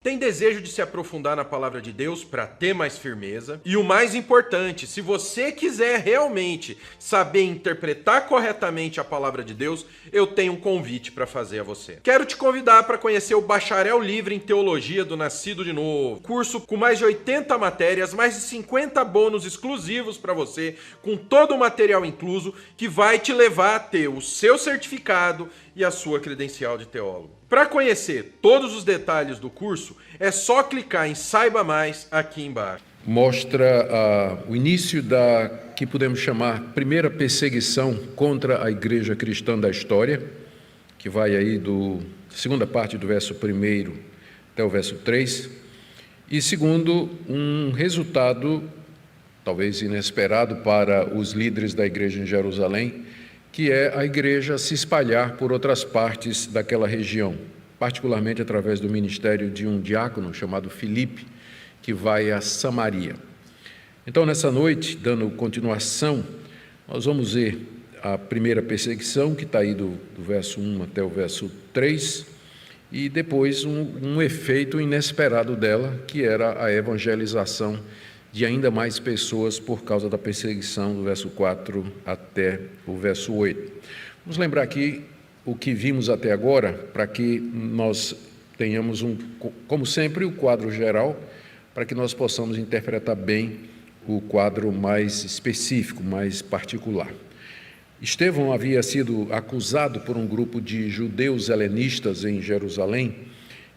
Tem desejo de se aprofundar na palavra de Deus para ter mais firmeza? E o mais importante, se você quiser realmente saber interpretar corretamente a palavra de Deus, eu tenho um convite para fazer a você. Quero te convidar para conhecer o Bacharel Livre em Teologia do Nascido de Novo. Curso com mais de 80 matérias, mais de 50 bônus exclusivos para você, com todo o material incluso, que vai te levar a ter o seu certificado e a sua credencial de teólogo. Para conhecer todos os detalhes do curso, é só clicar em Saiba Mais aqui embaixo. Mostra o início da que podemos chamar primeira perseguição contra a igreja cristã da história, que vai aí do segunda parte do verso 1 até o verso 3, e segundo, um resultado talvez inesperado para os líderes da igreja em Jerusalém, que é a igreja se espalhar por outras partes daquela região, particularmente através do ministério de um diácono chamado Filipe, que vai a Samaria. Então, nessa noite, dando continuação, nós vamos ver a primeira perseguição, que está aí do verso 1 até o verso 3, e depois um efeito inesperado dela, que era a evangelização de ainda mais pessoas por causa da perseguição do verso 4 até o verso 8. Vamos lembrar aqui o que vimos até agora, para que nós tenhamos, como sempre, o quadro geral, para que nós possamos interpretar bem o quadro mais específico, mais particular. Estevão havia sido acusado por um grupo de judeus helenistas em Jerusalém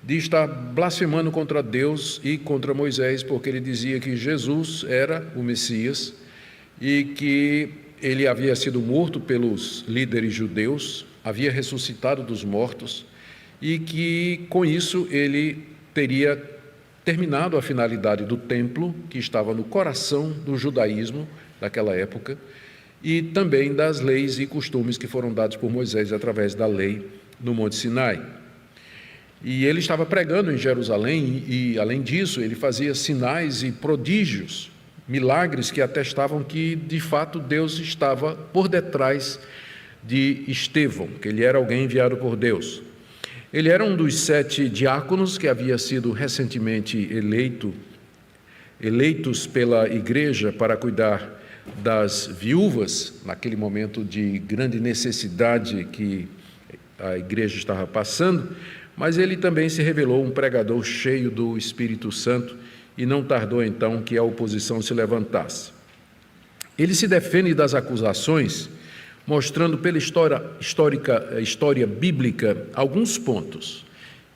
de estar blasfemando contra Deus e contra Moisés, porque ele dizia que Jesus era o Messias e que ele havia sido morto pelos líderes judeus, havia ressuscitado dos mortos e que, com isso, ele teria terminado a finalidade do templo, que estava no coração do judaísmo daquela época, e também das leis e costumes que foram dados por Moisés através da lei no Monte Sinai. E ele estava pregando em Jerusalém e, além disso, ele fazia sinais e prodígios, milagres que atestavam que, de fato, Deus estava por detrás de Estevão, que ele era alguém enviado por Deus. Ele era um dos 7 diáconos que havia sido recentemente eleitos pela igreja para cuidar das viúvas, naquele momento de grande necessidade que a igreja estava passando, mas ele também se revelou um pregador cheio do Espírito Santo e não tardou então que a oposição se levantasse. Ele se defende das acusações, mostrando pela história bíblica alguns pontos.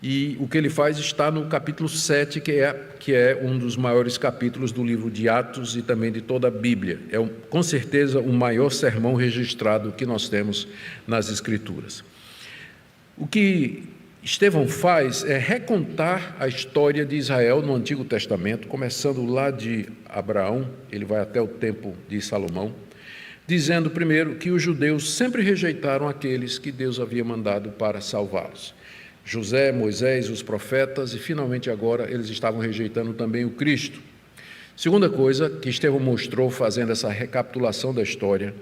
E o que ele faz está no capítulo 7, que é um dos maiores capítulos do livro de Atos e também de toda a Bíblia. É com certeza o maior sermão registrado que nós temos nas Escrituras. O que Estevão faz é recontar a história de Israel no Antigo Testamento, começando lá de Abraão, ele vai até o tempo de Salomão, dizendo primeiro que os judeus sempre rejeitaram aqueles que Deus havia mandado para salvá-los. José, Moisés, os profetas, e finalmente agora eles estavam rejeitando também o Cristo. Segunda coisa que Estevão mostrou fazendo essa recapitulação da história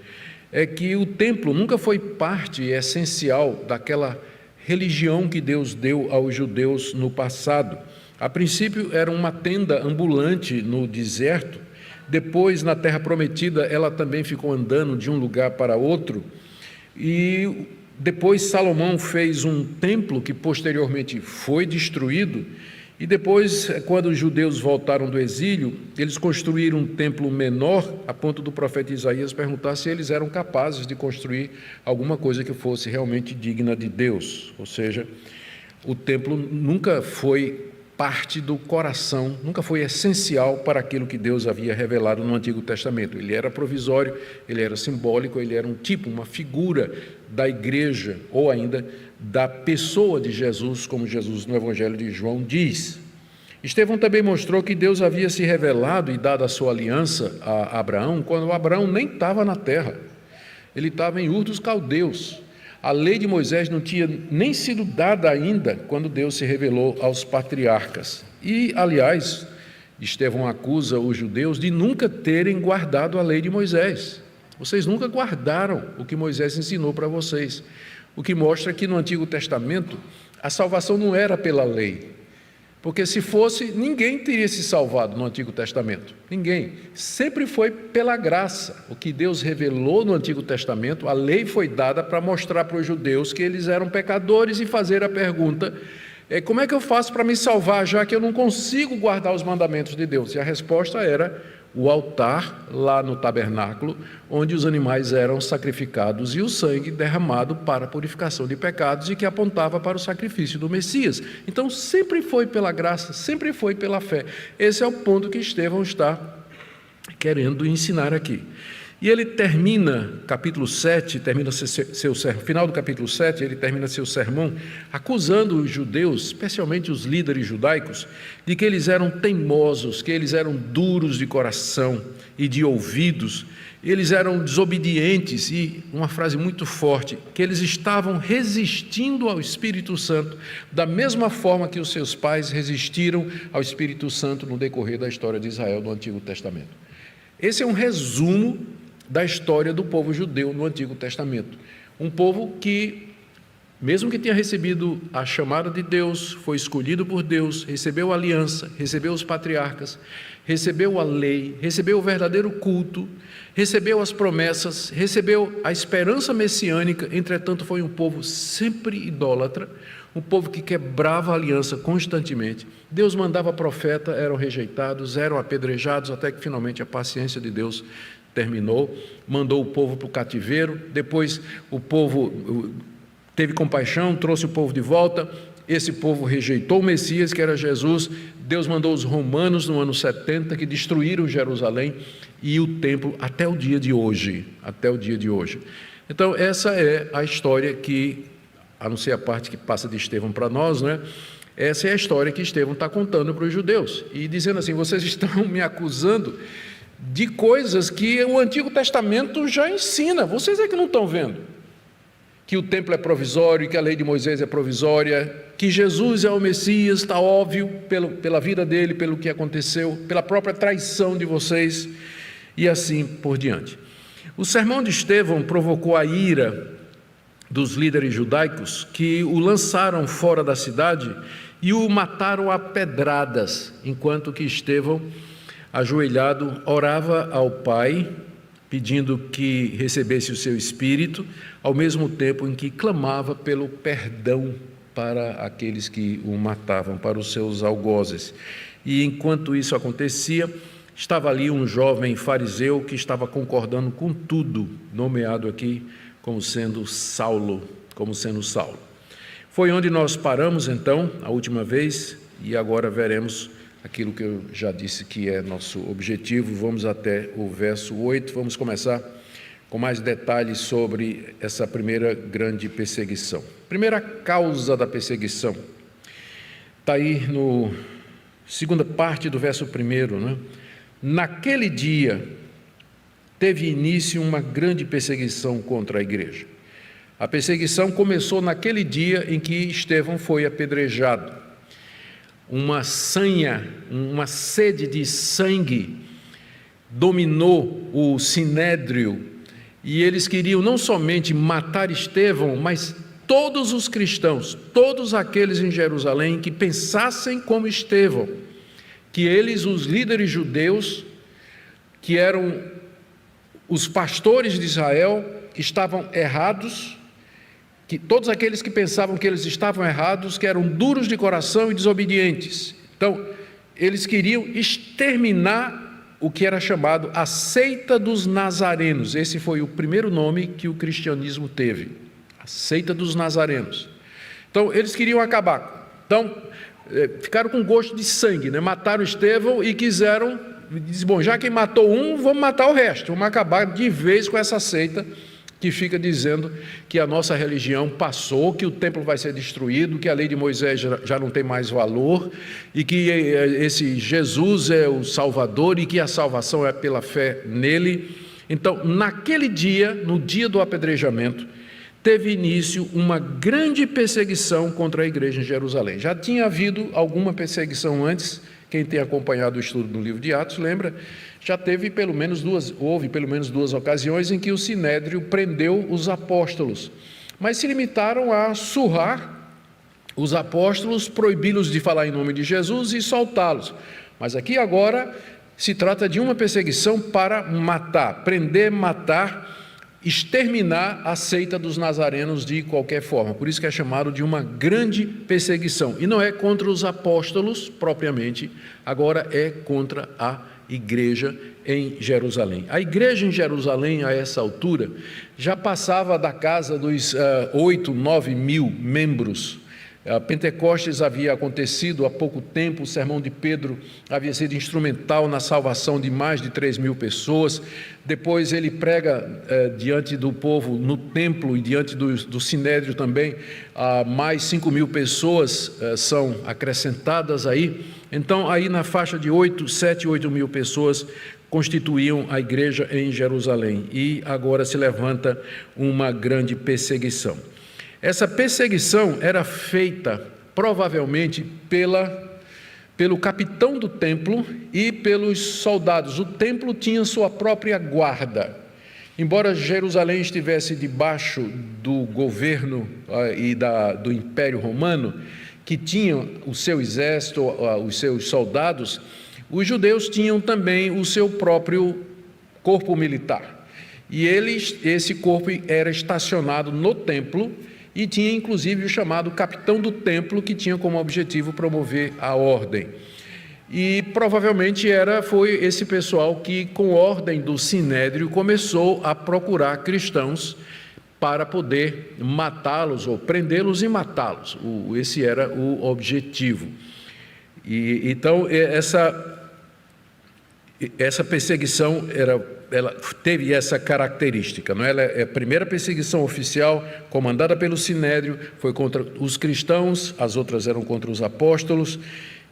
é que o templo nunca foi parte essencial daquela religião que Deus deu aos judeus no passado. A princípio era uma tenda ambulante no deserto, depois na Terra Prometida ela também ficou andando de um lugar para outro, e depois Salomão fez um templo que posteriormente foi destruído, e depois, quando os judeus voltaram do exílio, eles construíram um templo menor, a ponto do profeta Isaías perguntar se eles eram capazes de construir alguma coisa que fosse realmente digna de Deus. Ou seja, o templo nunca foi parte do coração, nunca foi essencial para aquilo que Deus havia revelado no Antigo Testamento. Ele era provisório, ele era simbólico, ele era um tipo, uma figura da igreja, ou ainda da pessoa de Jesus, como Jesus no Evangelho de João diz. Estevão também mostrou que Deus havia se revelado e dado a sua aliança a Abraão, quando Abraão nem estava na terra, ele estava em Ur dos Caldeus. A lei de Moisés não tinha nem sido dada ainda quando Deus se revelou aos patriarcas. E, aliás, Estevão acusa os judeus de nunca terem guardado a lei de Moisés. Vocês nunca guardaram o que Moisés ensinou para vocês. O que mostra que no Antigo Testamento a salvação não era pela lei, Porque se fosse, ninguém teria se salvado no Antigo Testamento. Ninguém. Sempre foi pela graça. O que Deus revelou no Antigo Testamento, a lei foi dada para mostrar para os judeus que eles eram pecadores e fazer a pergunta: como é que eu faço para me salvar, já que eu não consigo guardar os mandamentos de Deus? E a resposta era o altar lá no tabernáculo, onde os animais eram sacrificados e o sangue derramado para a purificação de pecados e que apontava para o sacrifício do Messias. Então sempre foi pela graça, sempre foi pela fé. Esse é o ponto que Estevão está querendo ensinar aqui. E ele termina, capítulo 7, final do capítulo 7, ele termina seu sermão acusando os judeus, especialmente os líderes judaicos, de que eles eram teimosos, que eles eram duros de coração e de ouvidos, eles eram desobedientes e, uma frase muito forte, que eles estavam resistindo ao Espírito Santo da mesma forma que os seus pais resistiram ao Espírito Santo no decorrer da história de Israel no Antigo Testamento. Esse é um resumo da história do povo judeu no Antigo Testamento. Um povo que, mesmo que tenha recebido a chamada de Deus, foi escolhido por Deus, recebeu a aliança, recebeu os patriarcas, recebeu a lei, recebeu o verdadeiro culto, recebeu as promessas, recebeu a esperança messiânica, entretanto foi um povo sempre idólatra, um povo que quebrava a aliança constantemente. Deus mandava profeta, eram rejeitados, eram apedrejados, até que finalmente a paciência de Deus terminou, mandou o povo para o cativeiro, depois o povo teve compaixão, trouxe o povo de volta, esse povo rejeitou o Messias, que era Jesus, Deus mandou os romanos no ano 70, que destruíram Jerusalém e o templo até o dia de hoje, Então essa é a história que, a não ser a parte que passa de Estevão para nós, né? Essa é a história que Estevão está contando para os judeus, e dizendo assim: vocês estão me acusando de coisas que o Antigo Testamento já ensina, vocês é que não estão vendo, que o templo é provisório, que a lei de Moisés é provisória, que Jesus é o Messias, está óbvio pela vida dele, pelo que aconteceu, pela própria traição de vocês, e assim por diante. O sermão de Estevão provocou a ira dos líderes judaicos, que o lançaram fora da cidade e o mataram a pedradas, enquanto que Estevão, ajoelhado, orava ao Pai, pedindo que recebesse o seu Espírito, ao mesmo tempo em que clamava pelo perdão para aqueles que o matavam, para os seus algozes. E enquanto isso acontecia, estava ali um jovem fariseu que estava concordando com tudo, nomeado aqui como sendo Saulo. Foi onde nós paramos então, a última vez, e agora veremos aquilo que eu já disse que é nosso objetivo. Vamos até o verso 8, vamos começar com mais detalhes sobre essa primeira grande perseguição. Primeira causa da perseguição, está aí no segunda parte do verso 1, né? Naquele dia, teve início uma grande perseguição contra a igreja. A perseguição começou naquele dia em que Estevão foi apedrejado. Uma sanha, uma sede de sangue dominou o sinédrio, e eles queriam não somente matar Estevão, mas todos os cristãos, todos aqueles em Jerusalém que pensassem como Estevão, que eles, os líderes judeus, que eram os pastores de Israel, estavam errados, que todos aqueles que pensavam que eles estavam errados, que eram duros de coração e desobedientes. Então, eles queriam exterminar o que era chamado a seita dos nazarenos. Esse foi o primeiro nome que o cristianismo teve, a seita dos nazarenos. Então, eles queriam acabar. Então, ficaram com gosto de sangue, né? Mataram Estevão e quiseram, bom, já que matou um, vamos matar o resto, vamos acabar de vez com essa seita que fica dizendo que a nossa religião passou, que o templo vai ser destruído, que a lei de Moisés já não tem mais valor, e que esse Jesus é o Salvador e que a salvação é pela fé nele. Então, naquele dia, no dia do apedrejamento, teve início uma grande perseguição contra a igreja em Jerusalém. Já tinha havido alguma perseguição antes, quem tem acompanhado o estudo do livro de Atos lembra, já houve pelo menos duas ocasiões em que o sinédrio prendeu os apóstolos, mas se limitaram a surrar os apóstolos, proibi-los de falar em nome de Jesus e soltá-los. Mas aqui agora se trata de uma perseguição para matar, prender, matar, exterminar a seita dos nazarenos de qualquer forma. Por isso que é chamado de uma grande perseguição. E não é contra os apóstolos propriamente, agora é contra a igreja em Jerusalém. A igreja em Jerusalém, a essa altura, já passava da casa dos 8, 9 mil membros. Pentecostes havia acontecido há pouco tempo, o sermão de Pedro havia sido instrumental na salvação de mais de 3 mil pessoas. Depois ele prega diante do povo no templo e diante do sinédrio também, mais 5 mil pessoas são acrescentadas aí. Então aí na faixa de 7, 8 mil pessoas constituíam a igreja em Jerusalém, e agora se levanta uma grande perseguição. Essa perseguição era feita provavelmente pelo capitão do templo e pelos soldados. O templo tinha sua própria guarda. Embora Jerusalém estivesse debaixo do governo e do Império Romano, que tinha o seu exército, os seus soldados, os judeus tinham também o seu próprio corpo militar. E esse corpo era estacionado no templo, e tinha inclusive o chamado capitão do templo, que tinha como objetivo promover a ordem. E provavelmente foi esse pessoal que, com ordem do sinédrio, começou a procurar cristãos para poder matá-los ou prendê-los e matá-los. Esse era o objetivo. E então essa perseguição ela teve essa característica, não é? Ela é a primeira perseguição oficial comandada pelo sinédrio, foi contra os cristãos, as outras eram contra os apóstolos,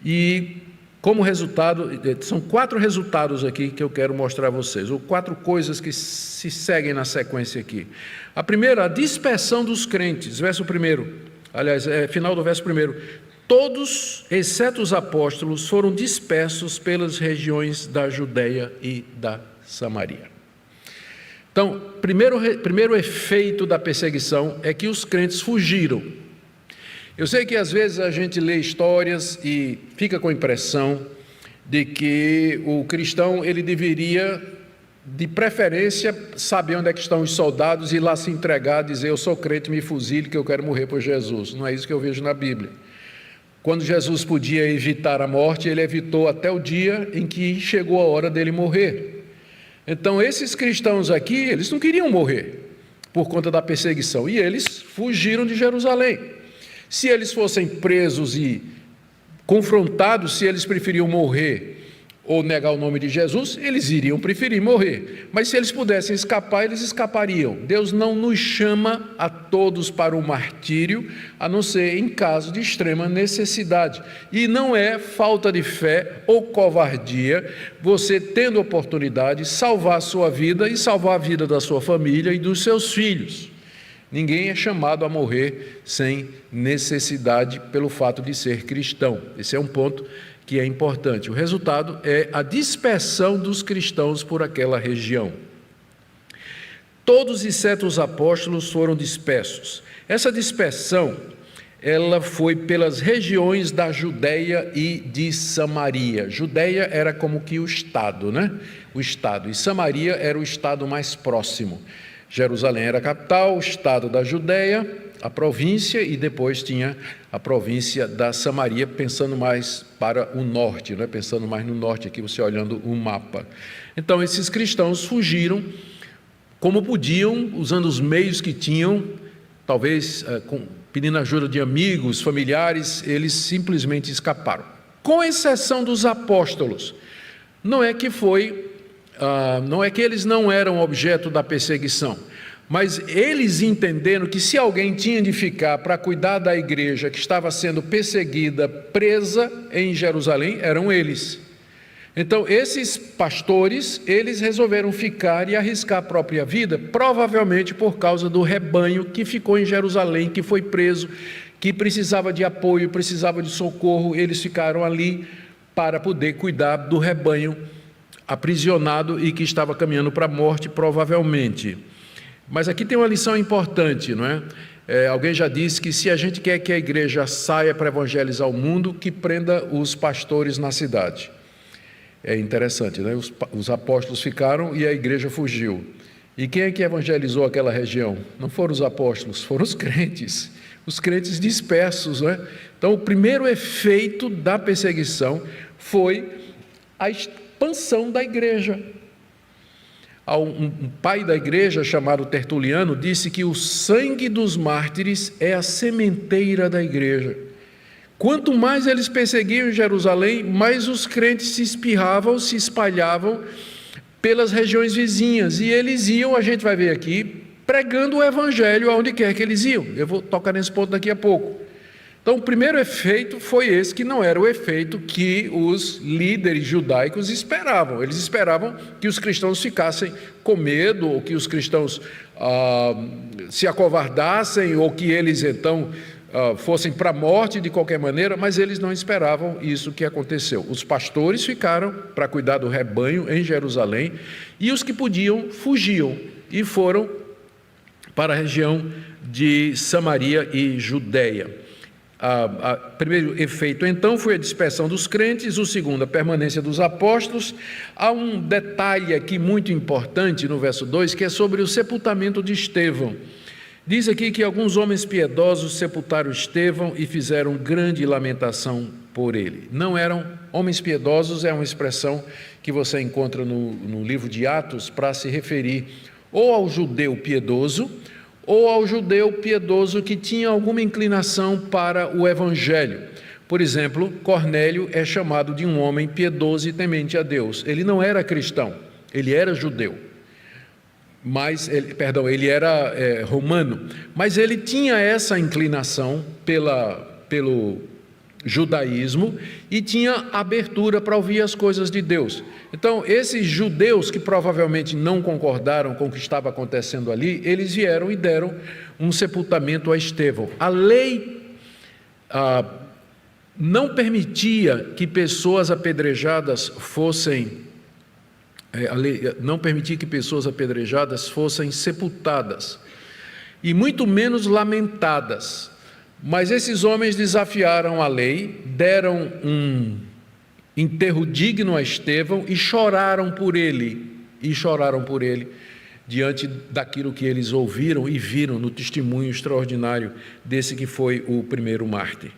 e como resultado, são 4 resultados aqui que eu quero mostrar a vocês, ou 4 coisas que se seguem na sequência aqui. A primeira, a dispersão dos crentes, verso 1, aliás, final do verso 1, todos, exceto os apóstolos, foram dispersos pelas regiões da Judeia e da Samaria. Então, primeiro efeito da perseguição é que os crentes fugiram. Eu sei que às vezes a gente lê histórias e fica com a impressão de que o cristão ele deveria, de preferência, saber onde é que estão os soldados e ir lá se entregar, dizer: eu sou crente, me fuzile que eu quero morrer por Jesus. Não é isso que eu vejo na Bíblia. Quando Jesus podia evitar a morte, ele evitou até o dia em que chegou a hora dele morrer. Então, esses cristãos aqui, eles não queriam morrer por conta da perseguição, e eles fugiram de Jerusalém. Se eles fossem presos e confrontados, se eles preferiam morrer ou negar o nome de Jesus, eles iriam preferir morrer. Mas se eles pudessem escapar, eles escapariam. Deus não nos chama a todos para o martírio, a não ser em caso de extrema necessidade. E não é falta de fé ou covardia você, tendo oportunidade, salvar a sua vida e salvar a vida da sua família e dos seus filhos. Ninguém é chamado a morrer sem necessidade pelo fato de ser cristão. Esse é um ponto que é importante. O resultado é a dispersão dos cristãos por aquela região. Todos exceto os apóstolos foram dispersos. Essa dispersão, ela foi pelas regiões da Judeia e de Samaria. Judeia era como que o estado, né? O estado. E Samaria era o estado mais próximo. Jerusalém era a capital, o estado da Judeia, a província, e depois tinha a província da Samaria, pensando mais para o norte, né? Pensando mais no norte, aqui você olhando o mapa. Então, esses cristãos fugiram como podiam, usando os meios que tinham, talvez pedindo ajuda de amigos, familiares, eles simplesmente escaparam. Com exceção dos apóstolos. Não é que eles não eram objeto da perseguição, mas eles entenderam que se alguém tinha de ficar para cuidar da igreja que estava sendo perseguida, presa em Jerusalém, eram eles. Então, esses pastores, eles resolveram ficar e arriscar a própria vida, provavelmente por causa do rebanho que ficou em Jerusalém, que foi preso, que precisava de apoio, precisava de socorro. Eles ficaram ali para poder cuidar do rebanho aprisionado e que estava caminhando para a morte, provavelmente. Mas aqui tem uma lição importante, não é? Alguém já disse que se a gente quer que a igreja saia para evangelizar o mundo, que prenda os pastores na cidade. É interessante, né? Os apóstolos ficaram e a igreja fugiu. E quem é que evangelizou aquela região? Não foram os apóstolos, foram os crentes dispersos, né? Então, o primeiro efeito da perseguição foi a expansão da igreja. Um pai da igreja chamado Tertuliano disse que o sangue dos mártires é a sementeira da igreja. Quanto mais eles perseguiam em Jerusalém, mais os crentes se espalhavam pelas regiões vizinhas, e eles iam, a gente vai ver aqui, pregando o evangelho aonde quer que eles iam. Eu vou tocar nesse ponto daqui a pouco. Então, o primeiro efeito foi esse, que não era o efeito que os líderes judaicos esperavam. Eles esperavam que os cristãos ficassem com medo, ou que os cristãos se acovardassem, ou que eles então fossem para a morte de qualquer maneira, mas eles não esperavam isso que aconteceu. Os pastores ficaram para cuidar do rebanho em Jerusalém, e os que podiam fugiam e foram para a região de Samaria e Judeia. O primeiro efeito, então, foi a dispersão dos crentes. O segundo, a permanência dos apóstolos. Há um detalhe aqui muito importante no verso 2, que é sobre o sepultamento de Estevão. Diz aqui que alguns homens piedosos sepultaram Estevão e fizeram grande lamentação por ele. Não eram homens piedosos, é uma expressão que você encontra no livro de Atos para se referir ou ao judeu piedoso, ou ao judeu piedoso que tinha alguma inclinação para o evangelho. Por exemplo, Cornélio é chamado de um homem piedoso e temente a Deus. Ele não era cristão, ele era judeu, ele era romano, mas ele tinha essa inclinação pelo judaísmo e tinha abertura para ouvir as coisas de Deus. Então, esses judeus que provavelmente não concordaram com o que estava acontecendo ali, eles vieram e deram um sepultamento a Estevão. A lei não permitia que pessoas apedrejadas fossem sepultadas, e muito menos lamentadas. Mas esses homens desafiaram a lei, deram um enterro digno a Estevão e choraram por ele, diante daquilo que eles ouviram e viram no testemunho extraordinário desse que foi o primeiro mártir.